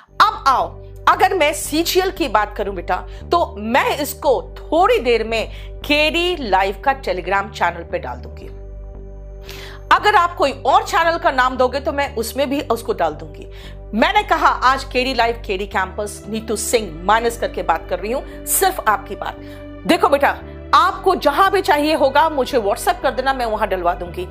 अब आओ, अगर मैं सीजीएल की बात करूं बेटा, तो मैं इसको थोड़ी देर में केडी लाइव का टेलीग्राम चैनल पे डाल दूंगी। अगर आप कोई और चैनल का नाम दोगे तो मैं उसमें भी उसको डाल दूंगी। मैंने कहा आज KD live, KD campus, Neetu Singh minus करके बात कर रही हूं, सिर्फ आपकी बात। देखो बेटा, आपको जहां भी चाहिए होगा मुझे व्हाट्सएप कर देना, मैं वहां डलवा दूंगी।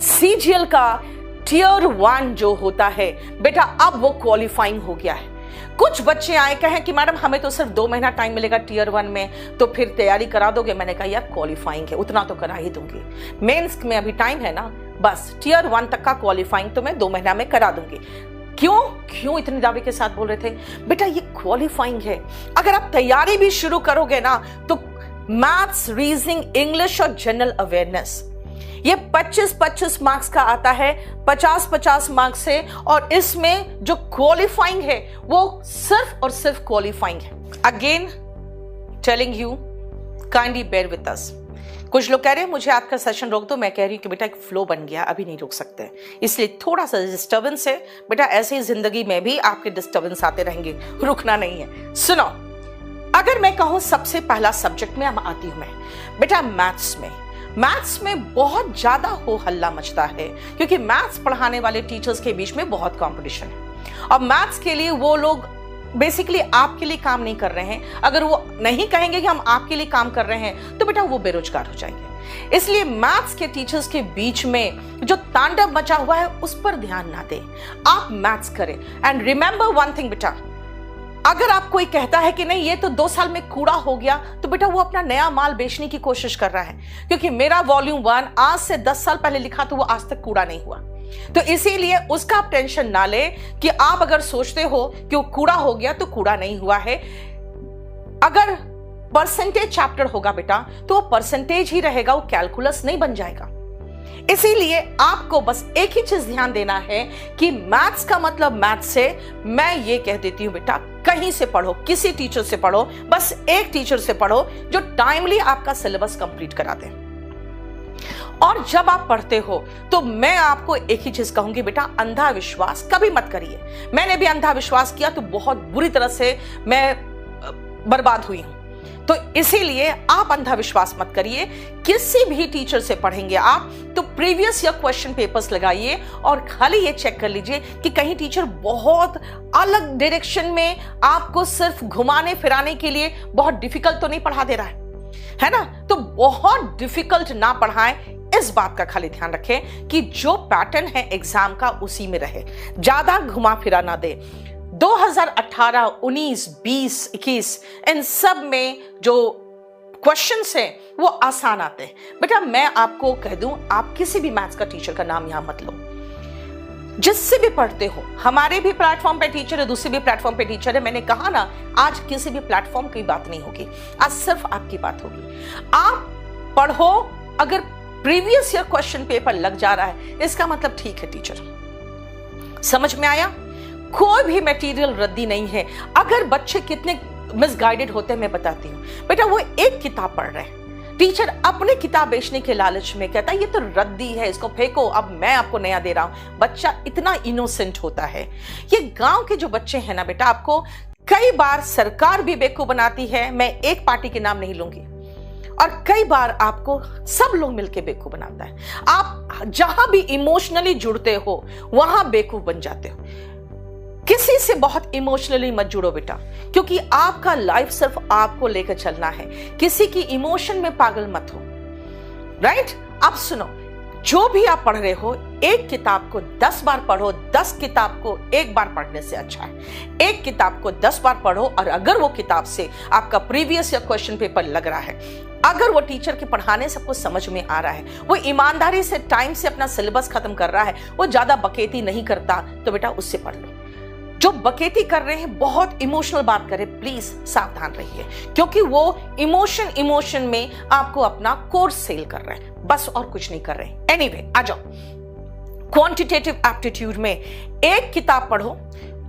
सीजीएल का टियर 1 जो होता है बेटा, अब वो क्वालिफाइंग हो गया है। कुछ बच्चे आए कहें कि मैडम हमें तो सिर्फ 2 महीना टाइम मिलेगा टियर 1 में, तो फिर तैयारी करा दोगे? मैंने कहा यार क्वालिफाइंग है, उतना तो करा ही दूंगी। मेंस में अभी टाइम है ना, बस टियर 1 तक का क्वालिफाइंग तो मैं 2 महीना में करा दूंगी। क्यों इतने दावे के साथ बोल रहे थे? बेटा ये क्वालिफाइंग है। अगर आप तैयारी भी शुरू करोगे ना, तो मैथ्स, रीजनिंग, इंग्लिश और जनरल अवेयरनेस, ये 25-25 मार्क्स का आता है, 50-50 मार्क्स से, और इसमें जो क्वालिफाइंग है वो सिर्फ और सिर्फ क्वालिफाइंग है। Again telling you, kindly bear with us. कुछ लोग कह रहे हैं मुझे आपका सेशन रोक दो, मैं कह रही हूं कि बेटा एक फ्लो बन गया, अभी नहीं रोक सकते, इसलिए थोड़ा सा डिस्टर्बेंस है बेटा। ऐसे ही जिंदगी में भी आपके डिस्टर्बेंस आते रहेंगे, रुकना नहीं है। सुनो, अगर मैं कहूं सबसे पहला सब्जेक्ट में आती हूं मैं बेटा, मैथ्स में बहुत ज्यादा हो हल्ला मचता है, क्योंकि मैथ्स पढ़ाने वाले टीचर्स के बीच में बहुत कंपटीशन है। और मैथ्स के लिए वो लोग बेसिकली आपके लिए काम नहीं कर रहे हैं। अगर वो नहीं कहेंगे कि हम आपके लिए काम कर रहे हैं, तो बेटा वो बेरोजगार हो जाएंगे। इसलिए मैथ्स के टीचर्स के बीच में जो तांडव मचा हुआ है उस पर ध्यान ना दें, आप मैथ्स करें। एंड रिमेंबर वन थिंग बेटा, अगर आप कोई कहता है कि नहीं ये तो 2 साल में कूड़ा हो गया, तो बेटा वो अपना नया माल बेचने की कोशिश कर रहा है, क्योंकि मेरा वॉल्यूम 1 आज से 10 साल पहले लिखा तो वो आज तक कूड़ा नहीं हुआ। तो इसीलिए उसका आप टेंशन ना ले कि आप अगर सोचते हो कि वो कूड़ा हो गया तो कूड़ा नहीं हुआ है। अगर परसेंटेज चैप्टर होगा बेटा, तो वो परसेंटेज ही रहेगा, वो कैलकुलस नहीं बन जाएगा। इसीलिए आपको बस एक ही चीज ध्यान देना है कि मैथ्स का मतलब मैथ्स से, मैं ये कह देती हूं बेटा, कहीं से पढ़ो, किसी टीचर से पढ़ो, बस एक टीचर से पढ़ो जो टाइमली आपका सिलेबस कंप्लीट करा दे। और जब आप पढ़ते हो तो मैं आपको एक ही चीज कहूंगी बेटा, अंधा विश्वास कभी मत करिए। मैंने भी अंधा विश्वास किया तो बहुत बुरी तरह से मैं बर्बाद हुई हूं। तो इसीलिए आप अंधा विश्वास मत करिए। किसी भी टीचर से पढ़ेंगे आप तो प्रीवियस ईयर क्वेश्चन पेपर्स लगाइए और खाली ये चेक कर लीजिए कि कहीं टीचर बहुत अलग डायरेक्शन में आपको सिर्फ घुमाने फिराने के लिए बहुत डिफिकल्ट तो नहीं पढ़ा दे रहा है ना? तो बहुत डिफिकल्ट ना पढ़ाएं, इस बात का खाली ध्यान रखें कि जो पैटर्न है एग्जाम का उसी में रहे, ज्यादा घुमा फिरा ना दे। 2018, 19, 20, 21 इन सब में जो क्वेश्चंस हैं वो आसान आते हैं बेटा। मैं आपको कह दूं, आप किसी भी मैथ्स का टीचर का नाम यहां मत लो, जिससे भी पढ़ते हो। हमारे भी प्लेटफॉर्म पे टीचर है, दूसरे भी प्लेटफॉर्म पे टीचर है। मैंने कहा ना, आज किसी भी प्लेटफॉर्म की बात नहीं होगी, आज सिर्फ आपकी बात होगी। आप पढ़ो, अगर प्रीवियस ईयर क्वेश्चन पेपर लग जा रहा है इसका मतलब ठीक है टीचर। समझ में आया? कोई भी मटेरियल रद्दी नहीं है। अगर बच्चे कितने मिसगाइडेड होते हैं मैं बताती हूँ बेटा। वो एक किताब पढ़ रहे हैं, टीचर अपने किताब बेचने के लालच में कहता है ये तो रद्दी है, इसको फेंको, अब मैं आपको नया दे रहा हूं। बच्चा इतना इनोसेंट होता है। ये गांव के जो बच्चे हैं ना बेटा, आपको कई बार सरकार भी बेवकूफ बनाती है, मैं एक पार्टी के नाम नहीं लूंगी, और कई बार आपको सब लोग मिलकर बेवकूफ बनाता है। आप जहां भी इमोशनली जुड़ते हो वहां बेवकूफ बन जाते हो। किसी से बहुत इमोशनली मत जुड़ो बेटा, क्योंकि आपका लाइफ सिर्फ आपको लेकर चलना है। किसी की इमोशन में पागल मत हो, राइट? अब सुनो, जो भी आप पढ़ रहे हो, एक किताब को 10 बार पढ़ो, 10 किताब को एक बार पढ़ने से अच्छा है। एक किताब को 10 बार पढ़ो, और अगर वो किताब से आपका प्रीवियस ईयर क्वेश्चन पेपर लग रहा है, अगर वो टीचर के पढ़ाने सबको समझ में आ रहा है, वो ईमानदारी से टाइम से अपना सिलेबस खत्म कर रहा है, वो ज्यादा बकेती नहीं करता, तो बेटा उससे पढ़ लो। जो बकेती कर रहे हैं, बहुत इमोशनल बात कर रहे हैं, प्लीज सावधान रहिए, क्योंकि वो इमोशन में आपको अपना कोर्स सेल कर रहे हैं, बस और कुछ नहीं कर रहे हैं। एनीवे, आ जाओ। क्वांटिटेटिव एप्टीट्यूड में एक किताब पढ़ो,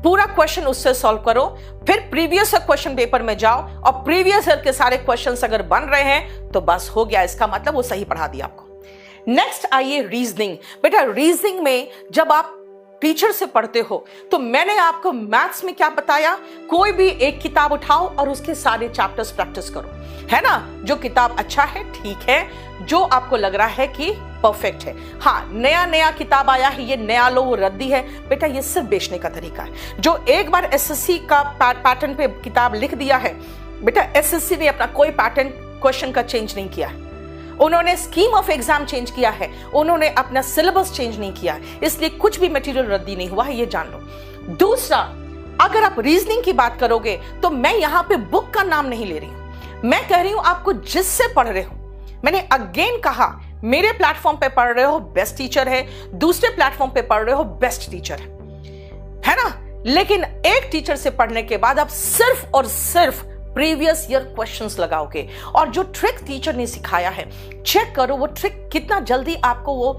पूरा क्वेश्चन उससे सॉल्व करो, फिर प्रीवियस ईयर क्वेश्चन पेपर में जाओ, और प्रीवियस ईयर के सारे क्वेश्चंस अगर बन रहे हैं तो बस हो गया, इसका मतलब वो सही पढ़ा दिया आपको। नेक्स्ट आइए रीजनिंग। बेटा रीजनिंग में जब आप टीचर से पढ़ते हो तो मैंने आपको मैथ्स में क्या बताया, कोई भी एक किताब उठाओ और उसके सारे चैप्टर्स प्रैक्टिस करो, है ना। जो किताब अच्छा है ठीक है, जो आपको लग रहा है कि परफेक्ट है, हाँ नया नया किताब आया है ये नया लो वो रद्दी है, बेटा ये सिर्फ बेचने का तरीका है। जो एक बार एसएससी का पैटर्न पे किताब लिख दिया है, बेटा एसएससी ने अपना कोई पैटर्न क्वेश्चन का चेंज नहीं किया है, उन्होंने स्कीम ऑफ एग्जाम चेंज किया है, उन्होंने अपना सिलेबस चेंज नहीं किया है, इसलिए कुछ भी मटेरियल रद्दी नहीं हुआ है, ये जान लो। दूसरा, अगर आप रीजनिंग की बात करोगे तो मैं यहां पे बुक का नाम नहीं ले रही हूं, मैं कह रही हूं आपको जिससे पढ़ रहे हो। मैंने अगेन कहा, मेरे प्लेटफॉर्म पे पढ़ रहे हो बेस्ट टीचर है, दूसरे प्लेटफॉर्म पे पढ़ रहे हो बेस्ट टीचर है ना। लेकिन एक टीचर से पढ़ने के बाद आप सिर्फ और सिर्फ प्रीवियस ईयर क्वेश्चंस लगाओगे, और जो ट्रिक टीचर ने सिखाया है चेक करो वो ट्रिक कितना जल्दी आपको वो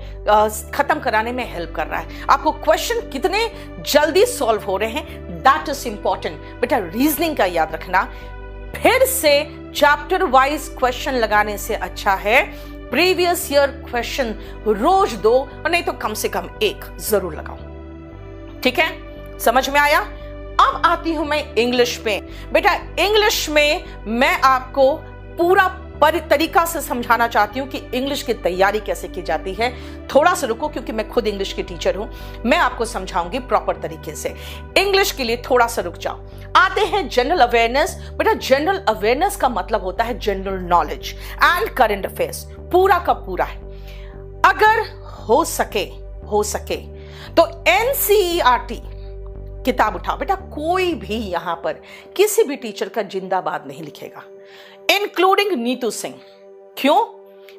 खत्म कराने में हेल्प कर रहा है, आपको क्वेश्चन कितने जल्दी सॉल्व हो रहे हैं, दैट इज इंपॉर्टेंट। बेटा रीजनिंग का याद रखना, फिर से चैप्टर वाइज क्वेश्चन लगाने से अच्छा है प्रीवियस ईयर क्वेश्चन रोज 2 और नहीं तो कम से कम 1 जरूर लगाओ। ठीक है, समझ में आया। अब आती हूं मैं इंग्लिश में। बेटा इंग्लिश में मैं आपको पूरा तरीका से समझाना चाहती हूं कि इंग्लिश की तैयारी कैसे की जाती है। थोड़ा सा रुको, क्योंकि मैं खुद इंग्लिश की टीचर हूं, मैं आपको समझाऊंगी प्रॉपर तरीके से। इंग्लिश के लिए थोड़ा सा रुक जाओ। आते हैं जनरल अवेयरनेस। बेटा जनरल अवेयरनेस का मतलब होता है general knowledge and current affairs, पूरा का पूरा है। अगर हो सके तो एनसीईआरटी किताब उठाओ। बेटा कोई भी यहां पर किसी भी टीचर का जिंदाबाद नहीं लिखेगा, इंक्लूडिंग नीतू सिंह। क्यों?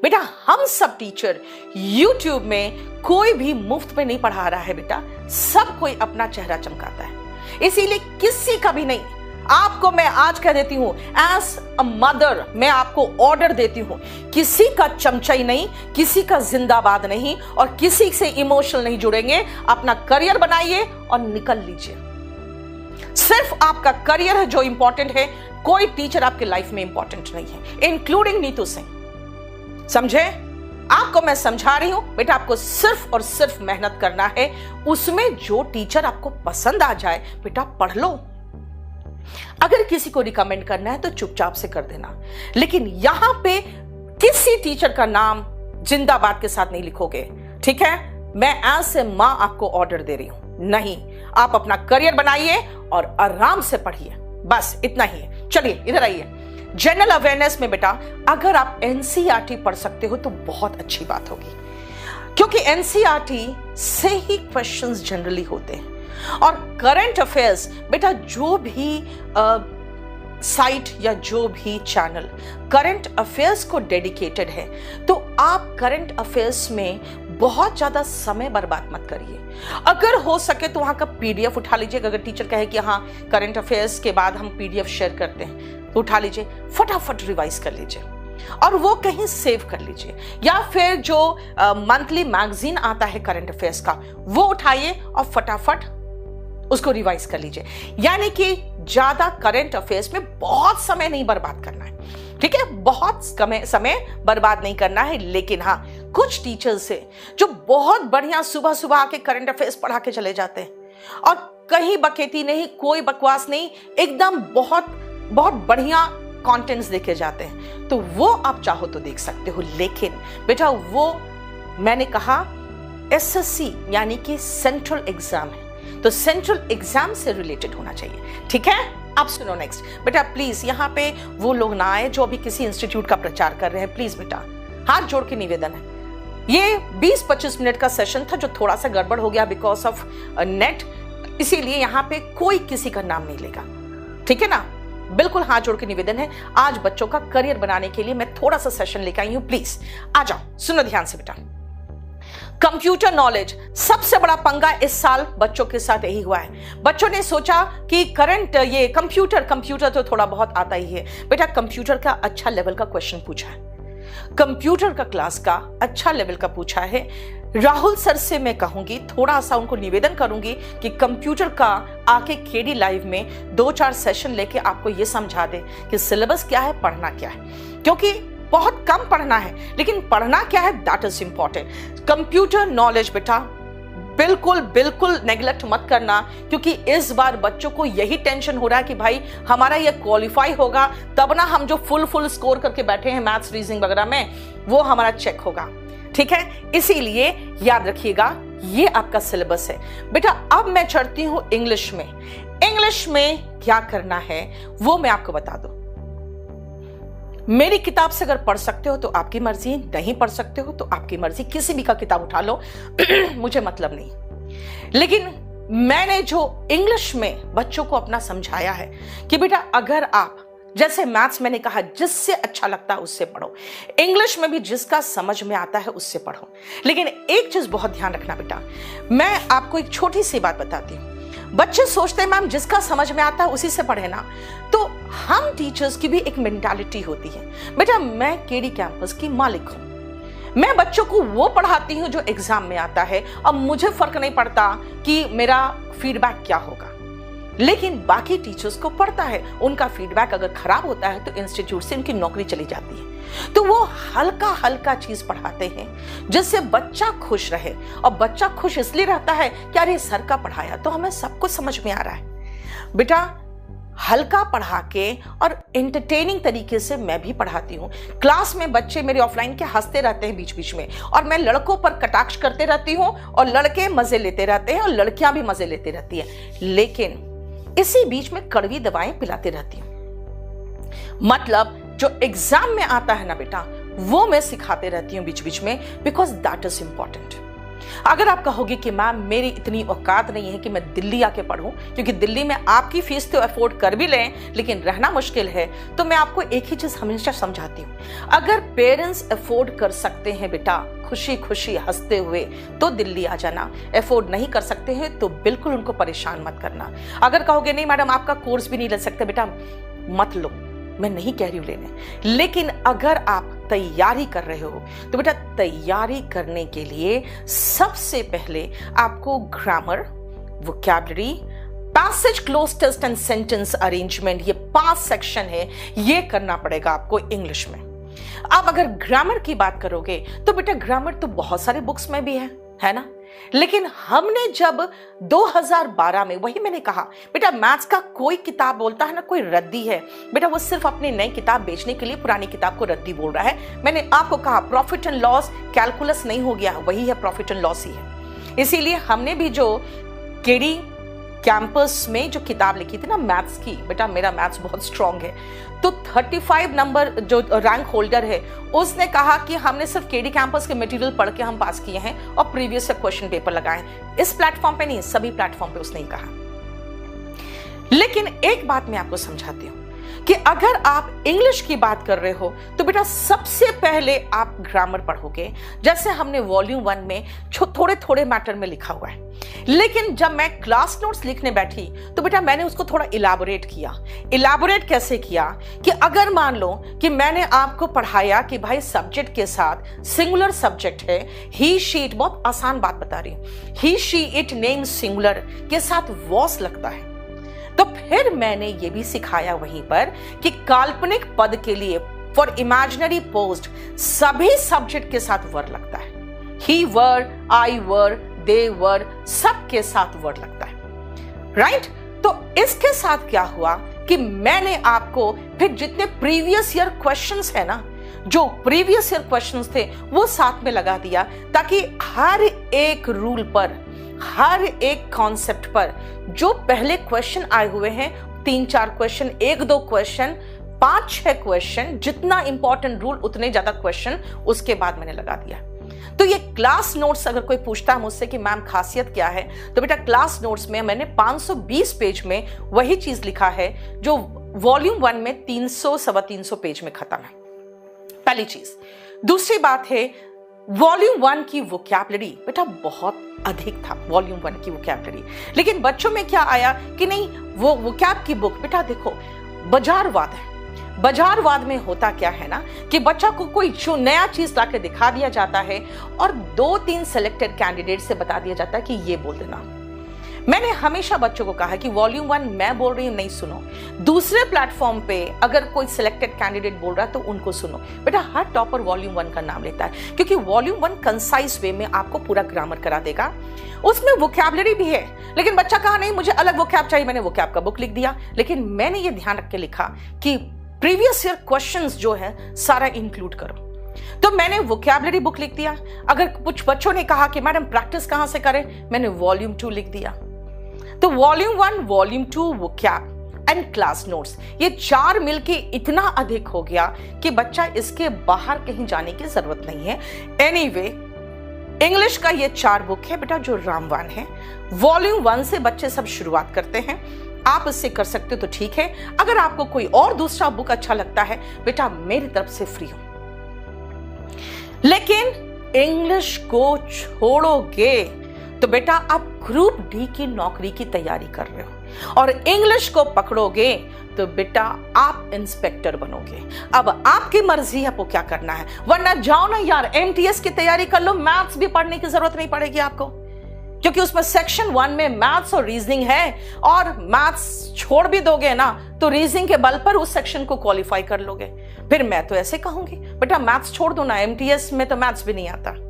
बेटा हम सब टीचर YouTube में कोई भी मुफ्त में नहीं पढ़ा रहा है बेटा, सब कोई अपना चेहरा चमकाता है, इसीलिए किसी का भी नहीं। आपको मैं आज कह देती हूं, एज अ मदर मैं आपको ऑर्डर देती हूं, किसी का चमचाई नहीं, किसी का जिंदाबाद नहीं, और किसी से इमोशनल नहीं जुड़ेंगे। अपना करियर बनाइए और निकल लीजिए। सिर्फ आपका करियर है जो इंपॉर्टेंट है, कोई टीचर आपके लाइफ में इंपॉर्टेंट नहीं है, इंक्लूडिंग नीतू सिंह। समझे? आपको मैं समझा रही हूं बेटा, आपको सिर्फ और सिर्फ मेहनत करना है, उसमें जो टीचर आपको पसंद आ जाए बेटा पढ़ लो। अगर किसी को रिकमेंड करना है तो चुपचाप से कर देना, लेकिन यहां पे किसी टीचर का नाम जिंदाबाद के साथ नहीं लिखोगे। ठीक है, मैं एज ए मां आपको ऑर्डर दे रही हूं, नहीं, आप अपना करियर बनाइए और आराम से पढ़िए, बस इतना ही है। चलिए इधर आइए। जनरल अवेयरनेस में बेटा अगर आप एनसीईआरटी पढ़ सकते हो तो बहुत अच्छी बात होगी, क्योंकि एनसीईआरटी से ही क्वेश्चंस जनरली होते हैं। और करंट अफेयर्स बेटा जो भी साइट या जो भी चैनल करंट अफेयर्स को डेडिकेटेड है, तो आप करंट अफेयर्स में बहुत ज्यादा समय बर्बाद मत करिए। अगर हो सके तो वहां का पीडीएफ उठा लीजिए। अगर टीचर कहे कि हाँ करंट अफेयर्स के बाद हम पीडीएफ शेयर करते हैं तो उठा लीजिए, फटाफट रिवाइज कर लीजिए और वो कहीं सेव कर लीजिए, या फिर जो मंथली मैगजीन आता है करंट अफेयर्स का वो उठाइए और फटाफट उसको रिवाइज कर लीजिए। यानी कि ज्यादा करंट अफेयर्स में बहुत समय नहीं बर्बाद करना है। ठीक है, बहुत समय बर्बाद नहीं करना है। लेकिन हाँ, कुछ टीचर्स से जो बहुत बढ़िया सुबह सुबह आके करंट अफेयर्स पढ़ा के चले जाते हैं और कहीं बकेती नहीं, कोई बकवास नहीं, एकदम बहुत बहुत बढ़िया कंटेंट्स देके जाते हैं, तो वो आप चाहो तो देख सकते हो। लेकिन बेटा वो मैंने कहा एसएससी यानी कि सेंट्रल एग्जाम है, तो सेंट्रल एग्जाम से रिलेटेड होना चाहिए। ठीक है, अब सुनो नेक्स्ट। बेटा प्लीज यहाँ पे वो लोग ना आए जो अभी किसी इंस्टीट्यूट का प्रचार कर रहे हैं, प्लीज बेटा हाथ जोड़ के निवेदन है। ये 20-25 मिनट का सेशन था जो थोड़ा सा गड़बड़ हो गया बिकॉज ऑफ नेट, इसीलिए यहाँ पे कोई किसी का नाम नहीं लेगा। ठीक है ना, बिल्कुल हाथ जोड़ के निवेदन है। आज बच्चों का करियर बनाने के लिए मैं थोड़ा सा सेशन लेकर आई हूं, प्लीज आ जाओ। सुनो ध्यान से बेटा, कंप्यूटर नॉलेज सबसे बड़ा पंगा इस साल बच्चों के साथ यही हुआ है। बच्चों ने सोचा कि करंट ये कंप्यूटर तो थोड़ा बहुत आता ही है। बेटा कंप्यूटर का अच्छा लेवल का क्वेश्चन पूछा है, कंप्यूटर का क्लास का अच्छा लेवल का पूछा है। राहुल सर से मैं कहूंगी, थोड़ा सा उनको निवेदन करूंगी कि कंप्यूटर का आके केडी लाइव में 2-4 सेशन लेके आपको ये समझा दे कि सिलेबस क्या है, पढ़ना क्या है, क्योंकि बहुत कम पढ़ना है लेकिन पढ़ना क्या है that is important. Computer knowledge बेटा बिल्कुल बिल्कुल नेग्लेक्ट मत करना, क्योंकि इस बार बच्चों को यही टेंशन हो रहा है कि भाई हमारा ये क्वालिफाई होगा तब ना हम जो फुल स्कोर करके बैठे हैं मैथ्स रीजनिंग वगैरह में वो हमारा चेक होगा। ठीक है, इसीलिए याद रखिएगा ये आपका सिलेबस है। बेटा अब मैं चढ़ती हूं इंग्लिश में। इंग्लिश में क्या करना है वो मैं आपको बता दूं। मेरी किताब से अगर पढ़ सकते हो तो आपकी मर्जी, नहीं पढ़ सकते हो तो आपकी मर्जी, किसी भी का किताब उठा लो मुझे मतलब नहीं। लेकिन मैंने जो इंग्लिश में बच्चों को अपना समझाया है कि बेटा अगर आप, जैसे मैथ्स मैंने कहा जिससे अच्छा लगता है उससे पढ़ो, इंग्लिश में भी जिसका समझ में आता है उससे पढ़ो। लेकिन एक चीज बहुत ध्यान रखना बेटा, मैं आपको एक छोटी सी बात बताती हूँ। बच्चे सोचते हैं मैम जिसका समझ में आता है उसी से पढ़े ना, तो हम टीचर्स की भी एक मेंटालिटी होती है। बेटा मैं केडी कैंपस की मालिक हूं, मैं बच्चों को वो पढ़ाती हूं जो एग्जाम में आता है। अब मुझे फर्क नहीं पड़ता कि मेरा फीडबैक क्या होगा, लेकिन बाकी टीचर्स को पड़ता है। उनका फीडबैक अगर खराब होता है तो इंस्टीट्यूट से उनकी नौकरी चली जाती है। तो वो हल्का हल्का चीज पढ़ाते हैं जिससे बच्चा खुश रहे, और बच्चा खुश इसलिए रहता है कि अरे सर का पढ़ाया तो हमें सब कुछ समझ में आ रहा है। बेटा हल्का पढ़ा के और एंटरटेनिंग तरीके से मैं भी पढ़ाती हूँ। क्लास में बच्चे मेरे ऑफलाइन के हंसते रहते हैं बीच बीच में, और मैं लड़कों पर कटाक्ष करते रहती हूँ और लड़के मजे लेते रहते हैं और लड़कियां भी मजे लेते रहती हैं। लेकिन इसी बीच में कड़वी दवाएं पिलाते रहती हूँ। मतलब जो एग्जाम में आता है ना बेटा वो मैं सिखाते रहती हूँ बीच बीच में, बिकॉज दैट इज इंपॉर्टेंट। अगर आप कहोगे कि मैम मेरी इतनी औकात नहीं है कि मैं दिल्ली आके पढ़ूं, क्योंकि दिल्ली में आपकी फीस तो अफोर्ड कर भी लें लेकिन रहना मुश्किल है, तो मैं आपको एक ही चीज हमेशा समझाती हूँ। अगर पेरेंट्स अफोर्ड कर सकते हैं बेटा खुशी खुशी हंसते हुए तो दिल्ली आ जाना, अफोर्ड नहीं कर सकते हैं तो बिल्कुल उनको परेशान मत करना। अगर कहोगे नहीं मैडम आपका कोर्स भी नहीं ले सकते, बेटा मत लो, मैं नहीं कह रही हूं लेने, लेकिन अगर आप तैयारी कर रहे हो तो बेटा तैयारी करने के लिए सबसे पहले आपको grammar, vocabulary, passage cloze test and sentence arrangement, ये 5 सेक्शन है, ये करना पड़ेगा आपको इंग्लिश में। अब अगर ग्रामर की बात करोगे तो बेटा ग्रामर तो बहुत सारे बुक्स में भी है ना, लेकिन हमने जब 2012 में, वही मैंने कहा बेटा मैथ्स का कोई किताब बोलता है ना कोई रद्दी है, बेटा वो सिर्फ अपनी नई किताब बेचने के लिए पुरानी किताब को रद्दी बोल रहा है। मैंने आपको कहा प्रॉफिट एंड लॉस कैलकुलस नहीं हो गया, वही है प्रॉफिट एंड लॉस ही है। इसीलिए हमने भी जो केडी कैंपस में जो किताब लिखी थी ना मैथ्स की, बेटा मेरा मैथ्स बहुत स्ट्रांग है, तो 35 नंबर जो रैंक होल्डर है उसने कहा कि हमने सिर्फ केडी कैंपस के मटेरियल पढ़ के हम पास किए हैं और प्रीवियस से क्वेश्चन पेपर लगाए हैं। इस प्लेटफॉर्म पे नहीं, सभी प्लेटफॉर्म पे उसने कहा। लेकिन एक बात मैं आपको समझाती हूं कि अगर आप इंग्लिश की बात कर रहे हो तो बेटा सबसे पहले आप ग्रामर पढ़ोगे, जैसे हमने वॉल्यूम 1 में थोड़े थोड़े मैटर में लिखा हुआ है। लेकिन जब मैं क्लास नोट्स लिखने बैठी तो बेटा मैंने उसको थोड़ा इलाबोरेट किया। इलाबोरेट कैसे किया कि अगर मान लो कि मैंने आपको पढ़ाया कि भाई सब्जेक्ट के साथ सिंगुलर सब्जेक्ट है, ही शी इट, बहुत आसान बात बता रही हूं, ही शी इट नेम सिंगुलर के साथ वॉस लगता है, तो फिर मैंने ये भी सिखाया वहीं पर कि काल्पनिक पद के लिए फॉर इमेजिनरी पोस्ट सभी सब्जेक्ट के साथ वर लगता है। ही वर, आई वर, दे वर, सबके साथ वर्ड लगता है, राइट। तो इसके साथ क्या हुआ कि मैंने आपको फिर जितने प्रीवियस ईयर क्वेश्चंस है ना, जो प्रीवियस ईयर क्वेश्चंस थे वो साथ में लगा दिया, ताकि हर एक रूल पर, हर एक कॉन्सेप्ट पर जो पहले क्वेश्चन आए हुए हैं, 3-4 क्वेश्चन, 1-2 क्वेश्चन, 5-6 क्वेश्चन, जितना इंपॉर्टेंट रूल उतने ज्यादा क्वेश्चन उसके बाद मैंने लगा दिया। तो ये क्लास नोट्स अगर कोई पूछता है मुझसे कि मैम खासियत क्या है, तो बेटा क्लास नोट्स में मैंने 520 पेज में वही चीज लिखा है जो वॉल्यूम 1 में 300-325 पेज में खत्म है। पहली चीज। दूसरी बात है वॉल्यूम 1 की वोकैबुलरी बेटा बहुत अधिक था, वॉल्यूम 1 की वोकैबुलरी। लेकिन बच्चों में क्या आया कि नहीं वो वोकैब की बुक, बेटा देखो बाजारवाद है। बाजारवाद में होता क्या है ना कि बच्चा को कोई जो नया चीज लाके दिखा दिया जाता है और 2-3 सिलेक्टेड कैंडिडेट से बता दिया जाता है कि ये बोल देना। मैंने हमेशा बच्चों को कहा है कि वॉल्यूम 1 मैं बोल रही हूं, नहीं सुनो। दूसरे प्लेटफॉर्म पे अगर कोई सिलेक्टेड कैंडिडेट बोल रहा है तो उनको सुनो। बेटा हर टॉपर वॉल्यूम 1 का नाम लेता है, क्योंकि वॉल्यूम 1 कंसाइज वे में आपको पूरा ग्रामर करा देगा। उसमें वोकैबुलरी भी है, लेकिन बच्चा कहा नहीं मुझे अलग वोकैब चाहिए, मैंने वोकैब का बुक लिख दिया। लेकिन मैंने ये ध्यान रख के लिखा कि प्रीवियस ईयर क्वेश्चंस जो है सारा इंक्लूड करो, तो मैंने वोकैबुलरी बुक लिख दिया। अगर कुछ बच्चों ने कहा कि मैडम प्रैक्टिस कहां से करें, मैंने वॉल्यूम 2 लिख दिया। तो volume 1, volume 2, vocab and class notes, ये 4 मिलके इतना अधिक हो गया कि बच्चा इसके बाहर कहीं जाने की जरूरत नहीं है। एनीवे, इंग्लिश का ये 4 बुक है बेटा जो रामवान है। वॉल्यूम 1 से बच्चे सब शुरुआत करते हैं, आप इससे कर सकते हो तो ठीक है। अगर आपको कोई और दूसरा बुक अच्छा लगता है बेटा मेरी तरफ से फ्री हो। लेकिन इंग्लिश को छोड़ोगे तो बेटा आप ग्रुप डी की नौकरी की तैयारी कर रहे हो, और इंग्लिश को पकड़ोगे तो बेटा आप इंस्पेक्टर बनोगे। अब आपकी मर्जी है आपको क्या करना है, वरना जाओ ना यार एमटीएस की तैयारी कर लो, मैथ्स भी पढ़ने की जरूरत नहीं पड़ेगी आपको, क्योंकि उसमें सेक्शन 1 में मैथ्स और रीजनिंग है। और मैथ्स छोड़ भी दोगे ना तो रीजनिंग के बल पर उस सेक्शन को क्वालिफाई कर लोगे। फिर मैं तो ऐसे कहूंगी बेटा मैथ्स छोड़ दो ना, एमटीएस में तो मैथ्स भी नहीं आता।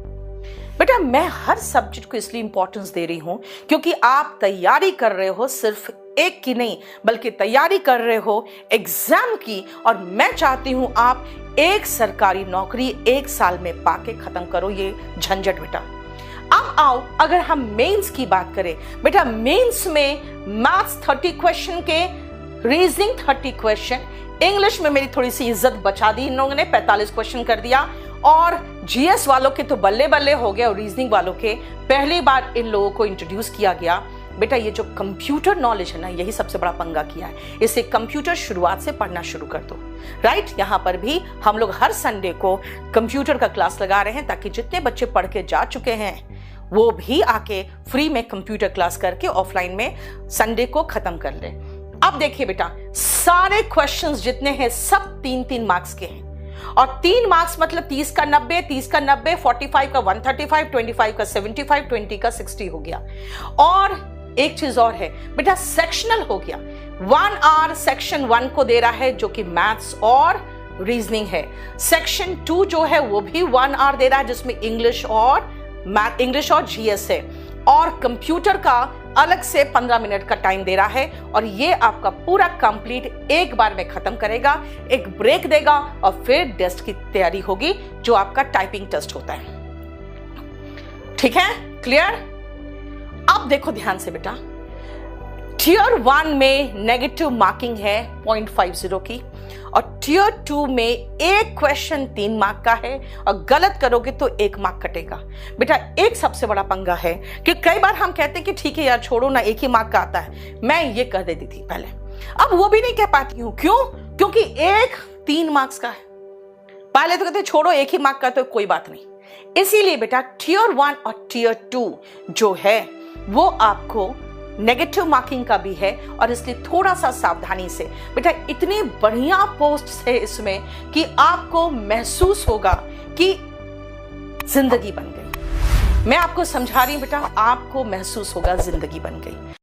बेटा मैं हर सब्जेक्ट को इसलिए इंपॉर्टेंस दे रही हूं क्योंकि आप तैयारी कर रहे हो सिर्फ एक की नहीं, बल्कि तैयारी कर रहे हो एग्जाम की, और मैं चाहती हूं आप एक सरकारी नौकरी 1 साल में पाके खत्म करो ये झंझट बेटा। अब आओ अगर हम मेंस की बात करें, बेटा मेंस में मैथ्स 30 क्वेश्चन के, रीजनिंग 30 क्वेश्चन, इंग्लिश में मेरी थोड़ी सी इज्जत बचा दी इन लोगों ने, 45 क्वेश्चन कर दिया, और जीएस वालों के तो बल्ले बल्ले हो गए, और रीजनिंग वालों के पहली बार इन लोगों को इंट्रोड्यूस किया गया। बेटा ये जो कंप्यूटर नॉलेज है ना, यही सबसे बड़ा पंगा किया है। इसे कंप्यूटर शुरुआत से पढ़ना शुरू कर दो, राइट। यहाँ पर भी हम लोग हर संडे को कंप्यूटर का क्लास लगा रहे हैं, ताकि जितने बच्चे पढ़ के जा चुके हैं वो भी आके फ्री में कंप्यूटर क्लास करके ऑफलाइन में संडे को खत्म कर ले। अब देखिए बेटा सारे क्वेश्चंस जितने हैं सब 3-3 मार्क्स के हैं, और 3 मार्क्स मतलब 30 का 90, 30 का 90, 45 का 135, 25 का 75, 20 का 60 हो गया। और एक चीज और है बेटा, सेक्शनल हो गया। 1 आवर सेक्शन 1 को दे रहा है जो कि मैथ्स और रीजनिंग है। सेक्शन 2 जो है वो भी 1 आवर दे रहा है, जिसमें इंग्लिश और जीएस है, और कंप्यूटर का अलग से 15 मिनट का टाइम दे रहा है। और ये आपका पूरा कंप्लीट एक बार में खत्म करेगा, एक ब्रेक देगा, और फिर टेस्ट की तैयारी होगी जो आपका टाइपिंग टेस्ट होता है। ठीक है, क्लियर। अब देखो ध्यान से बेटा, टियर 1 में नेगेटिव मार्किंग है 0.50 की, और टियर 2 में एक क्वेश्चन 3 मार्क का है, और गलत करोगे तो 1 मार्क कटेगा। बेटा एक सबसे बड़ा पंगा है कि कई बार हम कहते हैं कि ठीक है यार छोड़ो ना, 1 ही मार्क का आता है। मैं ये कह देती थी पहले, अब वो भी नहीं कह पाती हूं। क्यों? क्योंकि एक 3 मार्क्स का है। पहले तो कहते छोड़ो 1 ही मार्क का तो कोई बात नहीं। इसीलिए बेटा टियर 1 और टियर 2 जो है वो आपको नेगेटिव मार्किंग का भी है, और इसलिए थोड़ा सा सावधानी से। बेटा इतनी बढ़िया पोस्ट है इसमें कि आपको महसूस होगा कि जिंदगी बन गई। मैं आपको समझा रही हूं बेटा, आपको महसूस होगा जिंदगी बन गई।